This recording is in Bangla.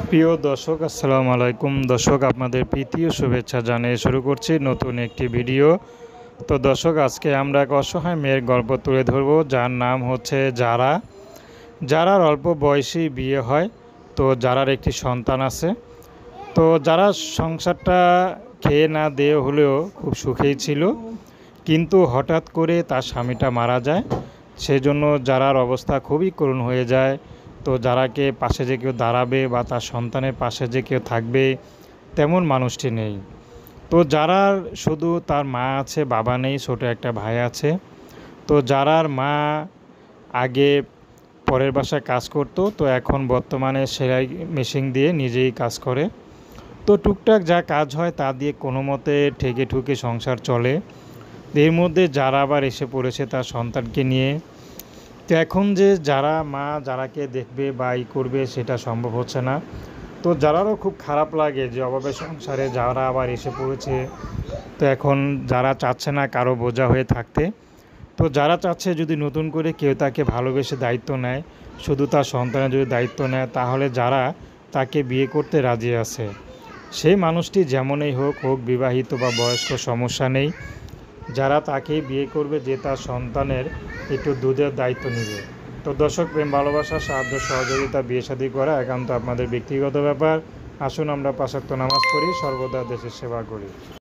প্রিয় দর্শক, আসসালামু আলাইকুম। দর্শক, আপনাদের প্রীতি ও শুভেচ্ছা জানিয়ে শুরু করছি নতুন একটি ভিডিও। তো দর্শক, আজকে আমরা এক অসহায় মেয়ের গল্প তুলে ধরব, যার নাম হচ্ছে যারা। যারার অল্প বয়সী বিয়ে হয়। তো যারার একটি সন্তান আছে। তো যারা সংসারটা খেয়ে না দিয়ে হলেও খুব সুখেই ছিল, কিন্তু হঠাৎ করে তার স্বামীটা মারা যায়। সেজন্য যারার অবস্থা খুবই করুণ হয়ে যায়। তো যারাকে পাশে যে কেউ দাঁড়াবে বা তার সন্তানের পাশে যে কেউ থাকবে, তেমন মানুষটি নেই। তো যারার শুধু তার মা আছে, বাবা নেই, ছোট একটা ভাই আছে। তো যারার মা আগে পরের বাসায় কাজ করতো, তো এখন বর্তমানে সেলাই মেশিন দিয়ে নিজেই কাজ করে। তো টুকটাক যা কাজ হয় তা দিয়ে কোনো মতে ঠেকে ঠুকে সংসার চলে। এর মধ্যে যারা আবার এসে পড়েছে তার সন্তানকে নিয়ে। তো এখন যে যারা মা যারাকে দেখবে বা করবে, সেটা সম্ভব হচ্ছে না। তো যারারও খুব খারাপ লাগে যে অভাবে সংসারে যারা আবার এসে পড়েছে। তো এখন যারা চাচ্ছে না কারো বোঝা হয়ে থাকতে। তো যারা চাচ্ছে যদি নতুন করে কেউ তাকে ভালোবেসে দায়িত্ব নেয়, শুধু তার সন্তানের যদি দায়িত্ব নেয়, তাহলে যারা তাকে বিয়ে করতে রাজি আছে। সেই মানুষটি যেমনই হোক বিবাহিত বা বয়স্ক, সমস্যা নেই। যারা তাকে বিয়ে করবে যে তার সন্তানের একটু দুধের দায়িত্ব নেবে। তো দর্শক, প্রেম ভালোবাসা, সাহায্য সহযোগিতা, বিয়ে শাদী করা একান্ত আপনাদের ব্যক্তিগত ব্যাপার। আসুন আমরা ৫ ওয়াক্ত নামাজ পড়ি, সর্বদা দেশের সেবা করি।